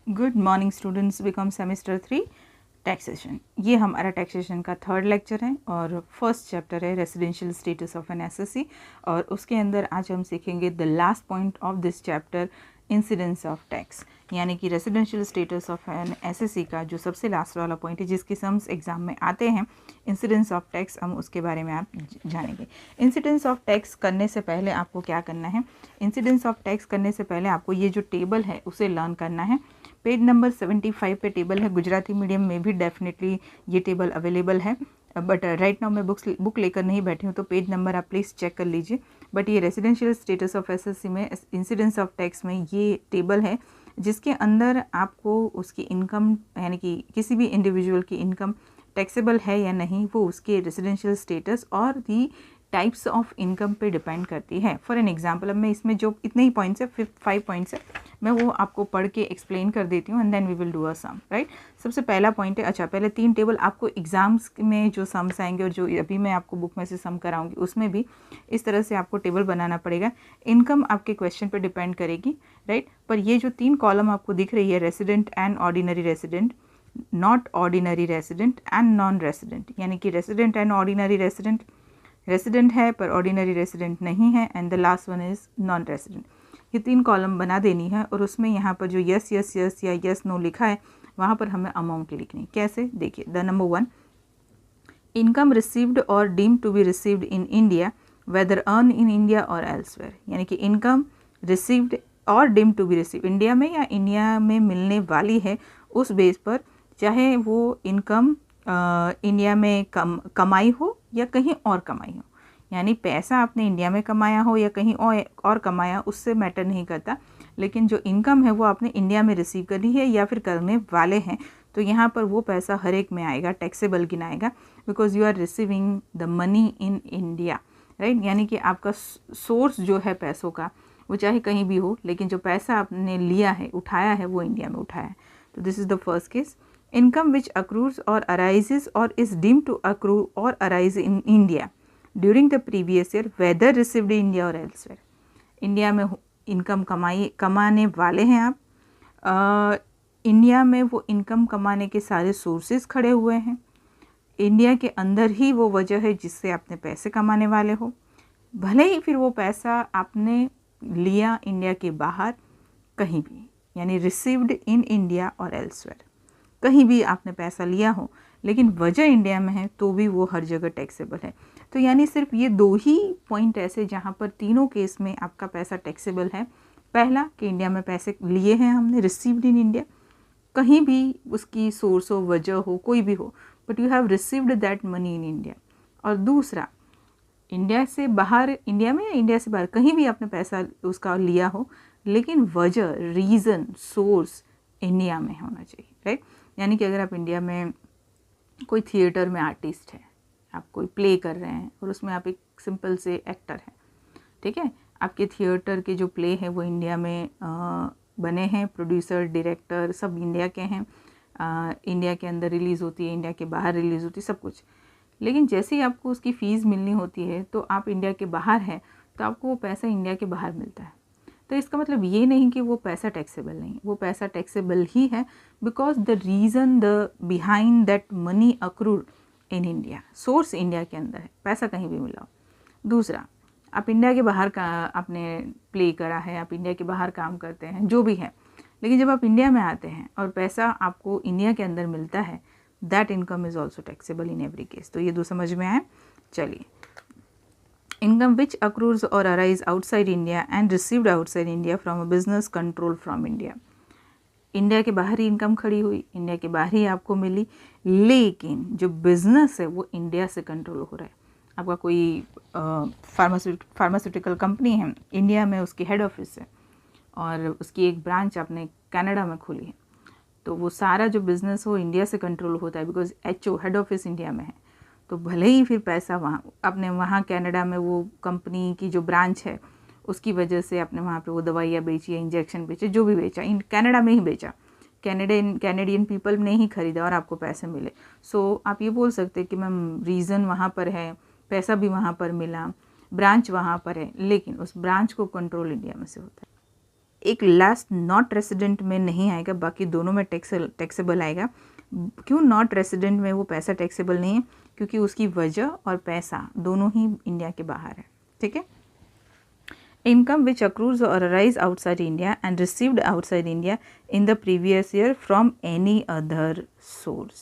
Good morning students, BCom semester 3 taxation. ये हमारा taxation का थर्ड लेक्चर है और फर्स्ट चैप्टर है residential status of an assessee. और उसके अंदर आज हम सीखेंगे the last point of this chapter, incidence of tax. यानी कि residential status of an assessee का जो सबसे लास्ट वाला पॉइंट है जिसके सम्स एग्जाम में आते हैं, इंसिडेंस ऑफ टैक्स, हम उसके बारे में आप जानेंगे। इंसिडेंस ऑफ टैक्स करने से पहले आपको क्या करना है? इंसिडेंस ऑफ टैक्स करने से पहले आपको ये जो टेबल है उसे लर्न करना है। पेज नंबर 75 पे टेबल है। गुजराती मीडियम में भी डेफिनेटली ये टेबल अवेलेबल है, बट राइट नाउ मैं बुक लेकर नहीं बैठी हूँ, तो पेज नंबर आप प्लीज़ चेक कर लीजिए। बट ये रेसिडेंशियल स्टेटस ऑफ एसएससी में इंसिडेंस ऑफ टैक्स में ये टेबल है जिसके अंदर आपको उसकी इनकम, यानी कि किसी भी इंडिविजुअल की इनकम टैक्सेबल है या नहीं, वो उसके रेसिडेंशियल स्टेटस और दी टाइप्स ऑफ इनकम पे डिपेंड करती है। फॉर एन एग्जांपल, अब मैं इसमें जो इतने ही पॉइंट्स है, 5 पॉइंट्स है, मैं वो आपको पढ़ के एक्सप्लेन कर देती हूँ and then we will do a sum, right. सबसे पहला पॉइंट है, अच्छा पहले 3 टेबल आपको एग्जाम्स में जो सम्स आएंगे और जो अभी मैं आपको बुक में से सम कराऊंगी उसमें भी इस तरह से आपको टेबल बनाना पड़ेगा। इनकम आपके क्वेश्चन पे डिपेंड करेगी, राइट। पर ये जो 3 कॉलम आपको दिख रही है, resident and ordinary resident, not ordinary resident and non resident, यानी कि resident and ordinary resident, resident है पर ऑर्डिनरी रेसिडेंट नहीं है, and the last one is non resident. ये 3 कॉलम बना देनी है और उसमें यहाँ पर जो यस यस यस या यस नो लिखा है वहाँ पर हमें अमाउंट लिखनी है। कैसे? देखिए, द नंबर 1, इनकम रिसीव्ड और deemed to be received in India whether earn in India और एल्सवेयर, यानी कि इनकम रिसीव्ड और deemed to be receive, India में या इंडिया में मिलने वाली है उस बेस पर, चाहे वो इनकम इंडिया में कमाई हो या कहीं और कमाई हो। यानी पैसा आपने इंडिया में कमाया हो या कहीं और कमाया, उससे मैटर नहीं करता, लेकिन जो इनकम है वो आपने इंडिया में रिसीव करी है या फिर करने वाले हैं, तो यहाँ पर वो पैसा हर एक में आएगा, टैक्सेबल गिनाएगा, because you are receiving the money in India, right. यानी कि आपका सोर्स जो है पैसों का वो चाहे कहीं भी हो, लेकिन जो पैसा आपने लिया है, उठाया है, वो इंडिया में उठाया है। तो this is the first case. Income which accrues और अराइजेज और इज डीम्ड टू अक्रू और arise in India during the previous year whether received in India और एल्सवेयर, इंडिया में इनकम कमाने वाले हैं आप, इंडिया में वो इनकम कमाने के सारे सोर्सेज खड़े हुए हैं, इंडिया के अंदर ही वो वजह है जिससे आपने पैसे कमाने वाले हो, भले ही फिर वो पैसा आपने लिया इंडिया के बाहर कहीं भी, यानी रिसीव्ड इन इंडिया और एल्सवेयर, कहीं भी आपने पैसा लिया हो लेकिन वजह इंडिया में है तो भी वो हर जगह टैक्सेबल है। तो यानी सिर्फ ये 2 ही पॉइंट ऐसे जहाँ पर तीनों केस में आपका पैसा टैक्सेबल है। पहला कि इंडिया में पैसे लिए हैं हमने, रिसीव्ड इन इंडिया, कहीं भी उसकी सोर्स हो, वजह हो, कोई भी हो, but you have received that money in India. और दूसरा, इंडिया से बाहर, इंडिया में या इंडिया से बाहर कहीं भी आपने पैसा उसका लिया हो, लेकिन वजह, रीज़न, सोर्स इंडिया में होना चाहिए, राइट। यानी कि अगर आप इंडिया में कोई थिएटर में आर्टिस्ट है, आप कोई प्ले कर रहे हैं और उसमें आप एक सिंपल से एक्टर हैं, ठीक है, आपके थिएटर के जो प्ले हैं वो इंडिया में बने हैं, प्रोड्यूसर, डायरेक्टर सब इंडिया के हैं, इंडिया के अंदर रिलीज़ होती है, इंडिया के बाहर रिलीज़ होती है, सब कुछ, लेकिन जैसे ही आपको उसकी फ़ीस मिलनी होती है तो आप इंडिया के बाहर हैं तो आपको वो पैसा इंडिया के बाहर मिलता है। तो इसका मतलब ये नहीं कि वो पैसा टैक्सेबल नहीं, वो पैसा टैक्सेबल ही है, because the reason the behind that money accrued in India, source India के अंदर है, पैसा कहीं भी मिला हो। दूसरा, आप इंडिया के बाहर का आपने प्ले करा है, आप इंडिया के बाहर काम करते हैं, जो भी है, लेकिन जब आप इंडिया में आते हैं और पैसा आपको इंडिया के अंदर मिलता है, that income is also taxable in every case. तो ये 2 समझ में आए। चलिए, इनकम विच अक्रूज और arise outside India and received outside India from a business control from India, India के बाहर ही इनकम खड़ी हुई, इंडिया के बाहर ही आपको मिली, लेकिन जो बिजनेस है वो इंडिया से कंट्रोल हो रहा है। आपका कोई फार्मास्यूटिकल कंपनी है, इंडिया में उसकी हेड ऑफिस है और उसकी एक ब्रांच आपने कनाडा में खोली है, तो वो सारा जो बिज़नेस हो इंडिया से कंट्रोल होता है, because HO head office India में है। तो भले ही फिर पैसा वहाँ आपने वहाँ कनाडा में वो कंपनी की जो ब्रांच है उसकी वजह से आपने वहाँ पे वो दवाइयाँ बेची या इंजेक्शन बेचे, जो भी बेचा इन कनाडा में ही बेचा, कैनेडियन पीपल ने ही खरीदा और आपको पैसे मिले। सो आप ये बोल सकते हैं कि मैम रीज़न वहाँ पर है, पैसा भी वहाँ पर मिला, ब्रांच वहाँ पर है, लेकिन उस ब्रांच को कंट्रोल इंडिया में से होता है। एक लास्ट नॉट रेसिडेंट में नहीं आएगा, बाकी दोनों में टैक्सेबल आएगा। क्यों नॉट रेसिडेंट में वो पैसा टैक्सेबल नहीं है? क्योंकि उसकी वजह और पैसा दोनों ही इंडिया के बाहर है, ठीक है। Income which accrues or arise outside India and received outside India in the previous year from any other source.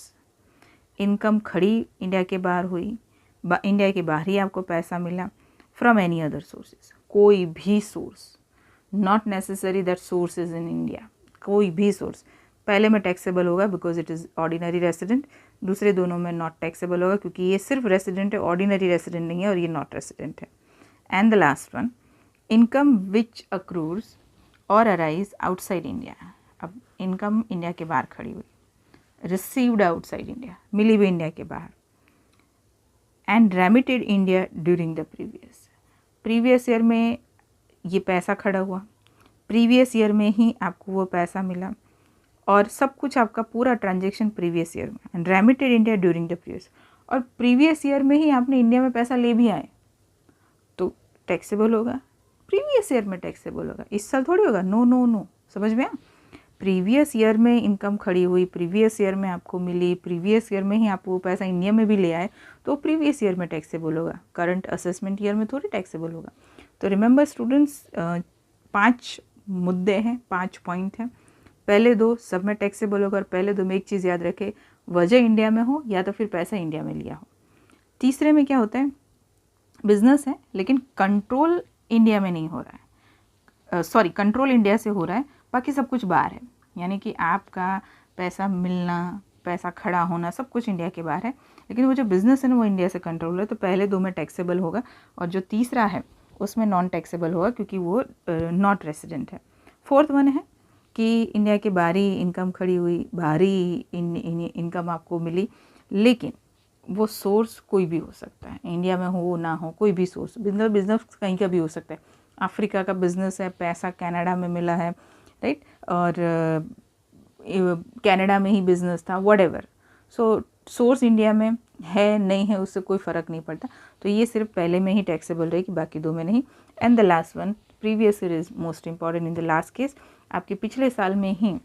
Income खड़ी इंडिया के बाहर हुई, इंडिया के बाहर ही आपको पैसा मिला, फ्रॉम एनी अदर सोर्सेज, कोई भी source, not necessary that source is in India, कोई भी सोर्स। पहले में टैक्सेबल होगा because it is ordinary resident, दूसरे दोनों में नॉट टैक्सेबल होगा क्योंकि ये सिर्फ रेसिडेंट है, ऑर्डिनरी रेसिडेंट नहीं है, और ये नॉट रेसिडेंट है। And the last one, income which accrues और अराइज आउटसाइड इंडिया। अब इनकम इंडिया के बाहर खड़ी हुई, रिसीव्ड आउटसाइड इंडिया, मिली भी इंडिया के बाहर, and remitted India during the previous year में ये पैसा खड़ा हुआ, प्रीवियस ईयर में ही आपको वो पैसा मिला, और सब कुछ आपका पूरा ट्रांजेक्शन प्रीवियस ईयर में, and remitted India during the previous, और प्रीवियस ईयर में ही आपने इंडिया में पैसा ले भी आए तो टैक्सेबल होगा, प्रीवियस ईयर में टैक्सेबल होगा, इस साल थोड़ी होगा। नो नो नो, समझ में आया? प्रीवियस ईयर में इनकम खड़ी हुई, प्रीवियस ईयर में आपको मिली, प्रीवियस ईयर में ही आप वो पैसा इंडिया में भी ले आए तो प्रीवियस ईयर में टैक्सेबल होगा, करंट असेसमेंट ईयर में थोड़ी टैक्सेबल होगा। तो रिमेंबर स्टूडेंट्स, 5 मुद्दे हैं, 5 पॉइंट हैं, पहले 2 सब में टैक्सेबल होगा, और पहले 2 में एक चीज़ याद रखें, वजह इंडिया में हो या तो फिर पैसा इंडिया में लिया हो। तीसरे में क्या होता है, बिजनेस है लेकिन कंट्रोल इंडिया में नहीं हो रहा है, सॉरी कंट्रोल इंडिया से हो रहा है, बाकी सब कुछ बाहर है, यानी कि आपका पैसा मिलना, पैसा खड़ा होना सब कुछ इंडिया के बाहर है, लेकिन वो जो बिज़नेस है ना वो इंडिया से कंट्रोल है। तो पहले 2 में टैक्सेबल होगा, और जो तीसरा है उसमें नॉन टैक्सेबल होगा क्योंकि वो नॉट रेसिडेंट है। फोर्थ वन है कि इंडिया के बाहरी इनकम खड़ी हुई, बाहरी इनकम आपको मिली, लेकिन वो सोर्स कोई भी हो सकता है, इंडिया में हो ना हो, कोई भी सोर्स, बिजनेस कहीं का भी हो सकता है। अफ्रीका का बिजनेस है, पैसा कनाडा में मिला है, राइट, और कनाडा में ही बिजनेस था, व्हाटएवर। सो सोर्स इंडिया में है नहीं है उससे कोई फ़र्क नहीं पड़ता, तो ये सिर्फ पहले में ही टैक्सेबल रहेगी, बाकी 2 में नहीं। And the last one, previous year is most important in the last case, आपके पिछले साल में ही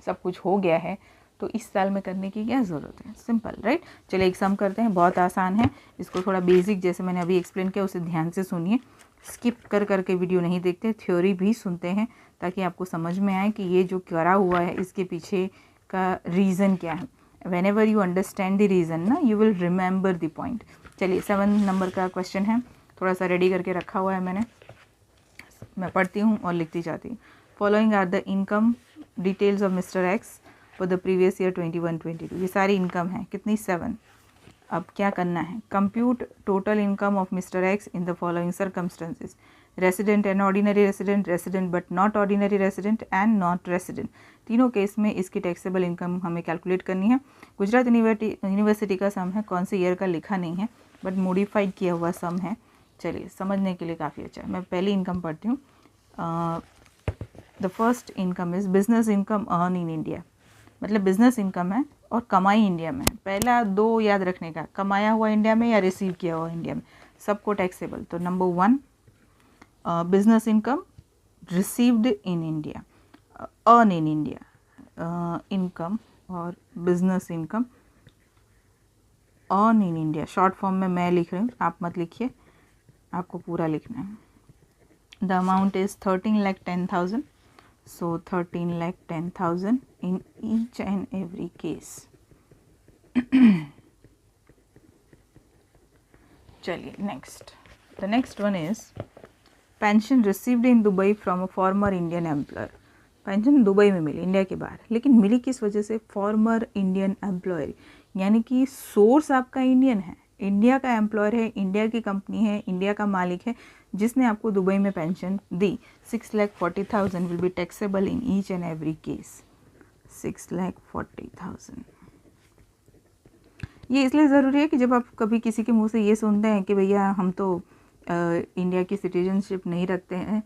सब कुछ हो गया है तो इस साल में करने की क्या ज़रूरत है, सिंपल, राइट। चलिए एक सम करते हैं, बहुत आसान है, इसको थोड़ा बेसिक जैसे मैंने अभी एक्सप्लेन किया उसे ध्यान से सुनिए, स्किप कर करके वीडियो नहीं देखते, थ्योरी भी सुनते हैं ताकि आपको समझ में आए कि ये जो करा हुआ है इसके पीछे का रीज़न क्या है। whenever you understand the reason ना, you will remember the point। चलिए 7 नंबर का क्वेश्चन है, थोड़ा सा रेडी करके रखा हुआ है मैंने, मैं पढ़ती हूँ और लिखती जाती हूँ। Following are the income details of mister X for the previous year 21-22। ये सारी इनकम है, कितनी? 7। अब क्या करना है, compute total income of mister x in the following circumstances, resident and ordinary resident, resident but not ordinary resident, and not resident. तीनों case में इसकी टैक्सेबल इनकम हमें कैलकुलेट करनी है। गुजरात यूनिवर्सिटी का सम है, कौन से ईयर का लिखा नहीं है बट मॉडिफाइड किया हुआ सम है। चलिए समझने के लिए काफ़ी अच्छा है, मैं पहली इनकम पढ़ती हूँ। The first income is business income earn in India, मतलब बिजनेस इनकम है और कमाई इंडिया में है। पहला 2 याद रखने का, कमाया हुआ इंडिया में या रिसीव किया हुआ इंडिया में, सबको टैक्सेबल। तो number 1 business income received in India, earn in India, income और business income earn in India, short form में मैं लिख रही हूँ, आप मत लिखिए, आपको पूरा लिखना है। The amount is 13,10,000, so 13,10,000 in each and every case। चलिए next, the next one is pension received in Dubai from a former Indian employer. Pension Dubai में मिली, इंडिया के बाहर, लेकिन मिली किस वजह से? फॉर्मर इंडियन एम्प्लॉयर, यानी कि सोर्स आपका इंडियन है, इंडिया का एम्प्लॉयर है, इंडिया की कंपनी है, इंडिया का मालिक है जिसने आपको दुबई में pension the. 6,40,000 will be taxable in each and every case. 6,40,000 ये इसलिए ज़रूरी है कि जब आप कभी किसी के मुंह से ये सुनते हैं कि भैया हम तो इंडिया की सिटीजनशिप नहीं रखते हैं,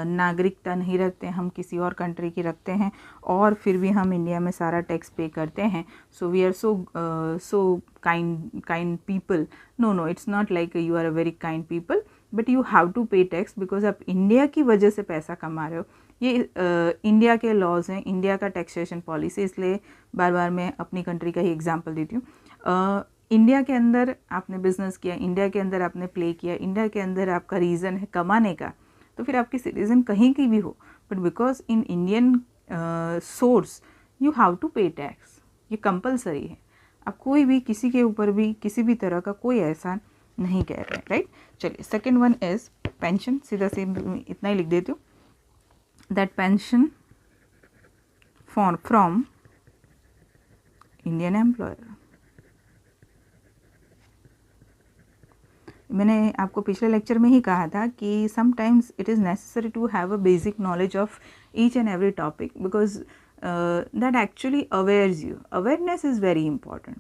नागरिकता नहीं रखते हैं, हम किसी और कंट्री की रखते हैं और फिर भी हम इंडिया में सारा टैक्स पे करते हैं, so we are so kind people. No, it's not like you are a very kind people, but you have to pay tax because आप इंडिया की वजह से पैसा कमा रहे हो, ये इंडिया के लॉज हैं, इंडिया का टैक्सेशन पॉलिसी, इसलिए बार बार मैं अपनी कंट्री का ही एग्जांपल देती हूँ। इंडिया के अंदर आपने बिजनेस किया, इंडिया के अंदर आपने प्ले किया, इंडिया के अंदर आपका रीज़न है कमाने का, तो फिर आपकी सिटीजन कहीं की भी हो, but because in Indian source you have to pay tax, ये कंपलसरी है। आप कोई भी किसी के ऊपर भी किसी भी तरह का कोई एहसान नहीं कह रहे हैं, राइट। चलिए, सेकेंड वन इज पेंशन, सीधा सेम इतना ही लिख देती हूँ, that pension from Indian employer. मैंने आपको पिछले लेक्चर में ही कहा था कि sometimes it is necessary to have a basic knowledge of each and every topic, because that actually awares you. Awareness is very important.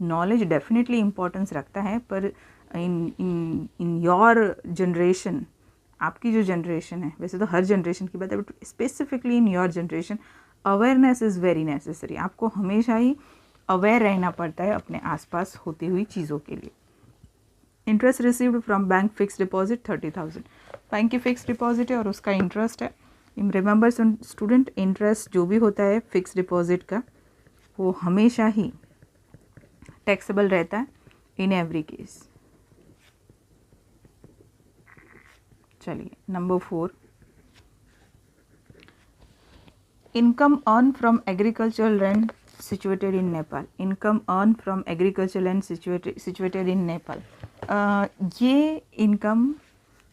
Knowledge definitely importance रखता है, पर इन योर जनरेशन, आपकी जो जनरेशन है, वैसे तो हर जनरेशन की बात है, but specifically in your generation awareness is very necessary. आपको हमेशा ही अवेयर रहना पड़ता है अपने आसपास होती हुई चीज़ों के लिए। Interest received from bank fix deposit 30,000, bank की फिक्स डिपॉजिट है और उसका इंटरेस्ट है। रिमेंबर स्टूडेंट, इंटरेस्ट जो भी होता है फिक्स डिपॉजिट का, वो हमेशा ही टैक्सेबल रहता है इन एवरी केस। चलिए, number 4, income earn from agricultural land situated in Nepal. Income earn from agricultural land situated इन नेपाल। ये इनकम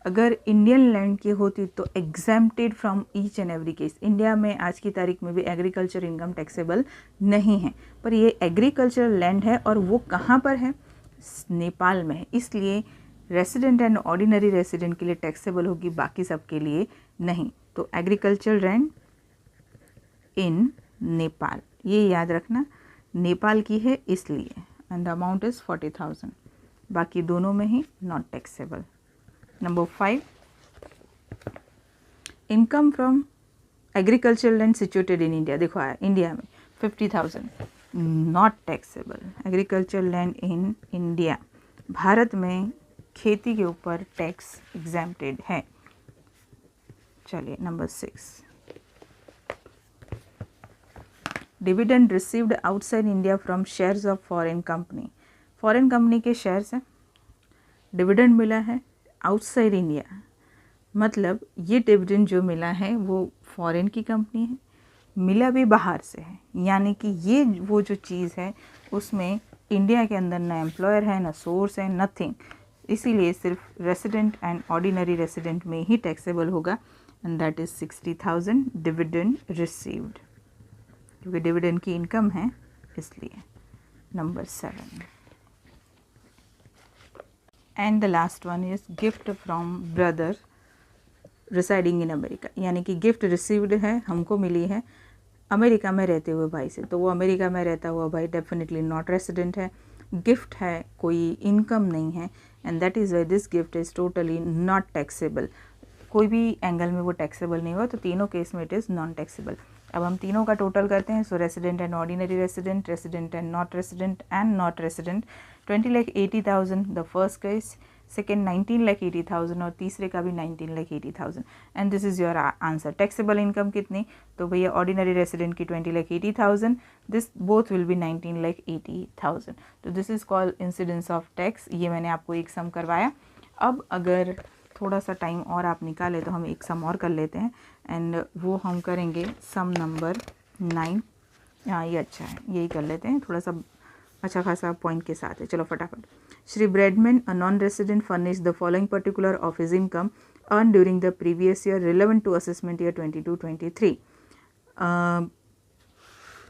अगर इंडियन लैंड की होती तो exempted from each and every case. India में आज की तारीख में भी एग्रीकल्चर इनकम टैक्सेबल नहीं है, पर ये एग्रीकल्चरल लैंड है और वो कहाँ पर है, नेपाल में है, इसलिए रेसिडेंट एंड ऑर्डिनरी रेसिडेंट के लिए टैक्सेबल होगी, बाकी सब के लिए नहीं। तो एग्रीकल्चरल लैंड इन नेपाल, ये याद रखना, नेपाल की है इसलिए, एंड द अमाउंट इज़ 40,000, बाकी दोनों में ही not taxable. Number 5, income from agricultural land situated in India, देखो आया इंडिया में 50,000, not taxable. Agricultural land in India, Bharat में खेती के ऊपर टैक्स एग्जेम्प्टेड है। चलिए, number 6, dividend received outside India from shares of foreign company. Foreign company के शेयर्स हैं, डिविडेंड मिला है आउटसाइड इंडिया, मतलब ये डिविडेंड जो मिला है वो फॉरेन की कंपनी है, मिला भी बाहर से है, यानी कि ये वो जो चीज़ है उसमें इंडिया के अंदर ना एम्प्लॉयर है, ना सोर्स है, नथिंग, इसीलिए सिर्फ रेसिडेंट एंड ऑर्डिनरी रेसिडेंट में ही टैक्सेबल होगा, and that is 60,000 dividend received, क्योंकि डिविडेंड की इनकम है इसलिए। Number 7, and the last one is gift from brother residing in America, यानी कि गिफ्ट रिसीव्ड है, हमको मिली है अमेरिका में रहते हुए भाई से, तो वो अमेरिका में रहता हुआ भाई डेफिनेटली नॉट रेसिडेंट है, गिफ्ट है, कोई इनकम नहीं है, and that is why this gift is totally not taxable. कोई भी एंगल में वो टैक्सेबल नहीं हुआ, तो तीनों केस में इट इज़ नॉन टैक्सेबल। अब हम तीनों का टोटल करते हैं, so resident and ordinary resident, resident and not resident 20,80,000 the first case, second 19,80,000 और तीसरे का भी 19,80,000, and this is your answer. Taxable income कितनी, तो भैया ऑर्डिनरी रेसिडेंट की 20,80,000, दिस बोथ विल बी 19,80,000, तो this is called incidence of tax. ये मैंने आपको एक सम करवाया। अब अगर थोड़ा सा टाइम और आप निकालें तो हम एक सम और कर लेते हैं, एंड वो हम करेंगे सम नंबर 9। हाँ, ये अच्छा है, यही कर लेते हैं, थोड़ा सा अच्छा खासा पॉइंट के साथ है। चलो फटाफट। Shri Bradman, a non resident, furnish the following particular of his income earn during the previous year relevant to assessment year 22-23।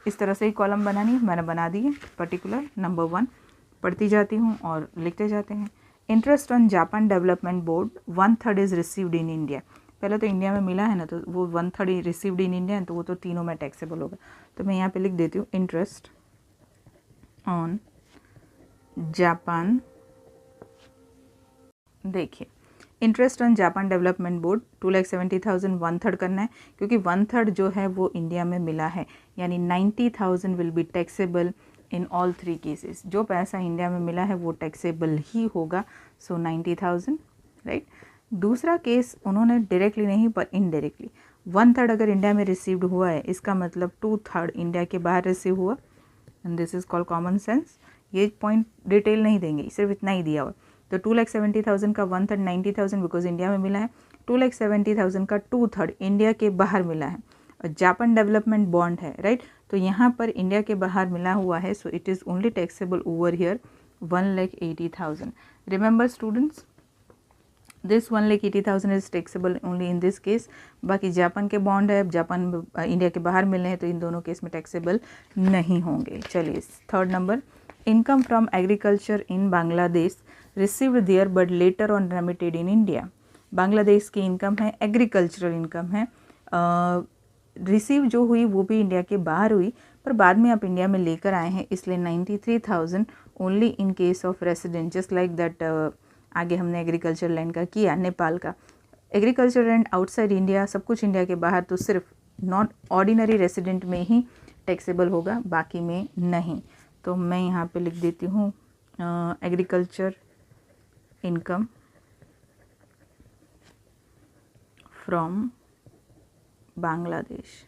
इस तरह से ही कॉलम बनानी है, मैंने बना दी है। पर्टिकुलर नंबर 1 पढ़ती जाती हूँ और लिखते जाते हैं। Interest on Japan development board 1/3 is received in India. पहले तो इंडिया में मिला है ना, तो वो 1/3 रिसीव्ड इन इंडिया है, तो वो तो तीनों में टैक्सेबल होगा। तो मैं यहाँ पे लिख देती हूँ इंटरेस्ट ऑन जापान। देखिए, interest on Japan development board 2,70,000 1/3 करना है, क्योंकि 1/3 जो है वो इंडिया में मिला है, यानी 90,000 will be taxable in all 3 cases. जो पैसा इंडिया में मिला है वो टैक्सेबल ही होगा, सो 90,000, राइट। दूसरा केस उन्होंने डायरेक्टली नहीं पर इनडायरेक्टली 1/3 अगर इंडिया में रिसीव्ड हुआ है, इसका मतलब 2/3 इंडिया के बाहर रिसीव हुआ, and this is called common sense. ये पॉइंट डिटेल नहीं देंगे, सिर्फ इतना ही दिया हुआ। तो 2,70,000 का 1/3 90,000 बिकॉज इंडिया में मिला है, 2,70,000 का 2/3 इंडिया के बाहर मिला है। और जापान डेवलपमेंट बॉन्ड है, राइट, तो यहाँ पर इंडिया के बाहर मिला हुआ है, so it is only taxable over here 1,80,000। Remember students, this 1,80,000 is taxable only in this case. बाकी जापान के बॉन्ड है, जापान इंडिया के बाहर मिले हैं, तो इन दोनों केस में टैक्सेबल नहीं होंगे। चलिए third number, income from agriculture in Bangladesh received there but later on remitted in India. Bangladesh की इनकम है, एग्रीकल्चरल इनकम है, रिसीव जो हुई वो भी इंडिया के बाहर हुई, पर बाद में आप इंडिया में लेकर आए हैं, इसलिए 93,000 only in case of resident, just like that. आगे हमने एग्रीकल्चर लैंड का किया, नेपाल का एग्रीकल्चर लैंड आउटसाइड इंडिया, सब कुछ इंडिया के बाहर, तो सिर्फ नॉट ऑर्डिनरी रेसिडेंट में ही टैक्सेबल होगा, बाकी में नहीं। तो मैं यहाँ पे लिख देती हूँ एग्रीकल्चर इनकम फ्रॉम बांग्लादेश।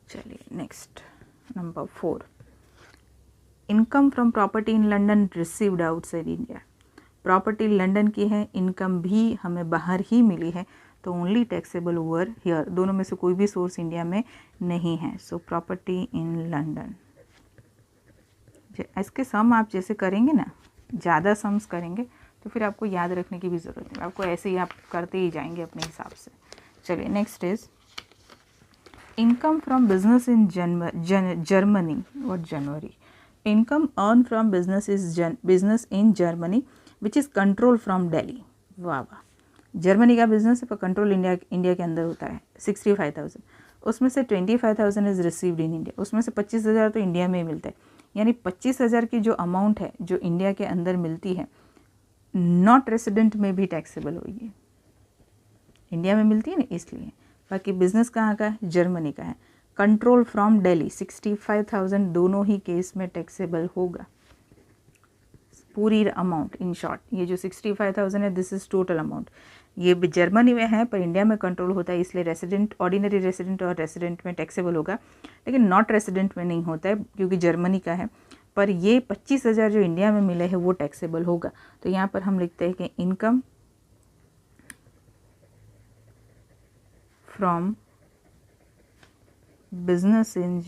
चलिए next number 4, income from property in London received outside India. Property London की है, इनकम भी हमें बाहर ही मिली है, तो ओनली टैक्सेबल ओवर हियर। दोनों में से कोई भी सोर्स इंडिया में नहीं है, सो प्रॉपर्टी इन लंदन। इसके सम आप जैसे करेंगे ना, ज़्यादा सम्स करेंगे तो फिर आपको याद रखने की भी ज़रूरत नहीं, आपको ऐसे ही आप करते ही जाएंगे अपने हिसाब से। चलिए next is income from business in Germany और जनवरी। Income earn from business in Germany which is control from Delhi. वाह वाह, जर्मनी का बिजनेस है पर कंट्रोल इंडिया के अंदर होता है। 65,000, उसमें से 25,000 इज रिसीव्ड इन इंडिया, उसमें से 25,000 तो इंडिया में ही मिलता है, यानी 25,000 की जो अमाउंट है जो इंडिया के अंदर मिलती है, नॉट रेसिडेंट में भी टैक्सेबल होगी। इंडिया में मिलती है ना इसलिए। बाकी बिजनेस कहाँ का है, जर्मनी का है, कंट्रोल फ्रॉम दिल्ली 65,000 दोनों ही केस में टैक्सेबल होगा, पूरी अमाउंट। इन शॉर्ट ये जो 65,000 है दिस इज टोटल अमाउंट, ये भी जर्मनी में है पर इंडिया में कंट्रोल होता है, इसलिए रेसिडेंट, ऑर्डिनरी रेसिडेंट और रेसिडेंट में टैक्सेबल होगा, लेकिन नॉट रेसिडेंट में नहीं होता है क्योंकि जर्मनी का है। पर ये 25,000 जो इंडिया में मिले हैं वो टैक्सेबल होगा। तो यहाँ पर हम लिखते हैं कि income from business in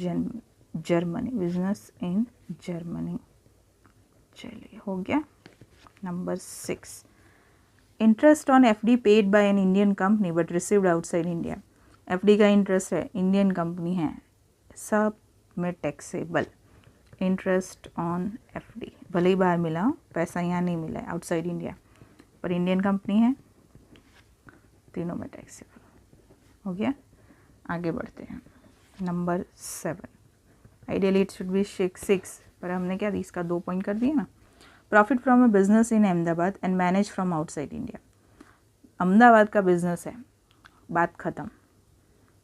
Germany, business in Germany. चलिए हो गया। Number 6, interest on FD paid by an Indian company but received outside India. FD का इंटरेस्ट है, इंडियन कंपनी है, सब में टैक्सेबल। इंटरेस्ट ऑन एफडी भले ही बाहर मिला हो, पैसा यहाँ नहीं मिला है आउटसाइड इंडिया, पर इंडियन कंपनी है, तीनों में टैक्सेबल। हो गया, आगे बढ़ते हैं। Number 7, ideally it should be 6, पर हमने क्या इसका 2 पॉइंट कर दिए ना। Profit from a business in Ahmedabad and manage from outside India. Ahmedabad का बिजनेस है, बात ख़त्म।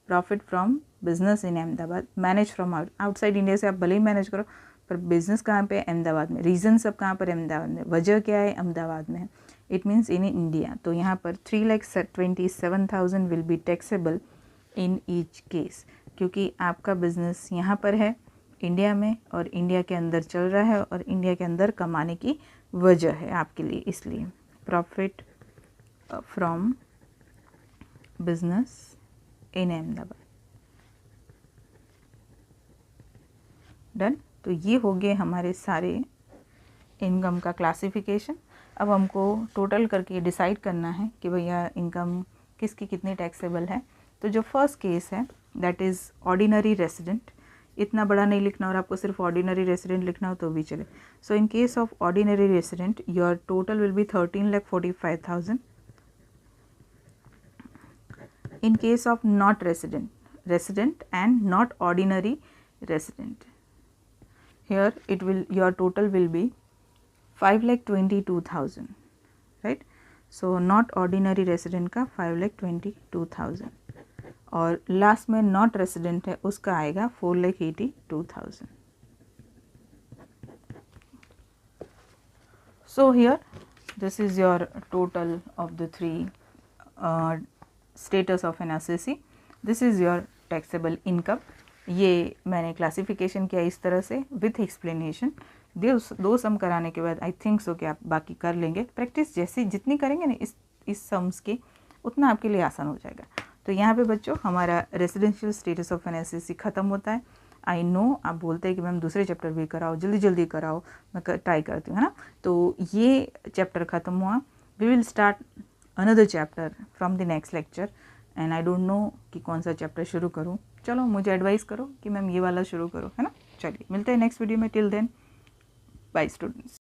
Profit from business in Ahmedabad, manage from outside India से आप भले ही मैनेज करो, पर बिजनेस कहाँ पे, अहमदाबाद में। रीज़न सब कहाँ पर, अहमदाबाद में। वजह क्या है, अहमदाबाद में है, इट मीन्स इन इंडिया। तो यहाँ पर 3,27,000 will be taxable in each case, क्योंकि आपका बिजनेस यहाँ पर है इंडिया में और इंडिया के अंदर चल रहा है और इंडिया के अंदर कमाने की वजह है आपके लिए, इसलिए profit from business in Ahmedabad. Done. तो ये हो गए हमारे सारे इनकम का क्लासिफिकेशन। अब हमको टोटल करके डिसाइड करना है कि भैया इनकम किसकी कितनी टैक्सेबल है। तो जो फर्स्ट केस है दैट इज़ ऑर्डिनरी रेसिडेंट, इतना बड़ा नहीं लिखना और आपको सिर्फ ऑर्डिनरी रेसिडेंट लिखना हो तो भी चले। So in case of ordinary resident your total will be 13,45,000। In case of not resident and not ordinary resident, here your total will be 5,22,000, right? So not ordinary resident का 5,22,000 और last में not resident है उसका आएगा 4,82,000. So here this is your total of the three status of an assessee, this is your taxable income. ये मैंने classification किया इस तरह से विथ एक्सप्लेनेशन। दो सम कराने के बाद आई थिंक सो कि आप बाकी कर लेंगे। प्रैक्टिस जैसी जितनी करेंगे ना इस सम्स की, उतना आपके लिए आसान हो जाएगा। तो यहाँ पे बच्चों हमारा residential status of an assessee ख़त्म होता है। आई नो आप बोलते हैं कि मैम दूसरे चैप्टर भी कराओ, जल्दी जल्दी कराओ, मैं ट्राई करती हूँ, है ना। तो ये चैप्टर ख़त्म हुआ। We will start another chapter from the next lecture and I don't know कि कौन सा चैप्टर शुरू करूँ। चलो मुझे एडवाइस करो कि मैम ये वाला शुरू करो, है ना। चलिए मिलते हैं नेक्स्ट वीडियो में। Till then bye students.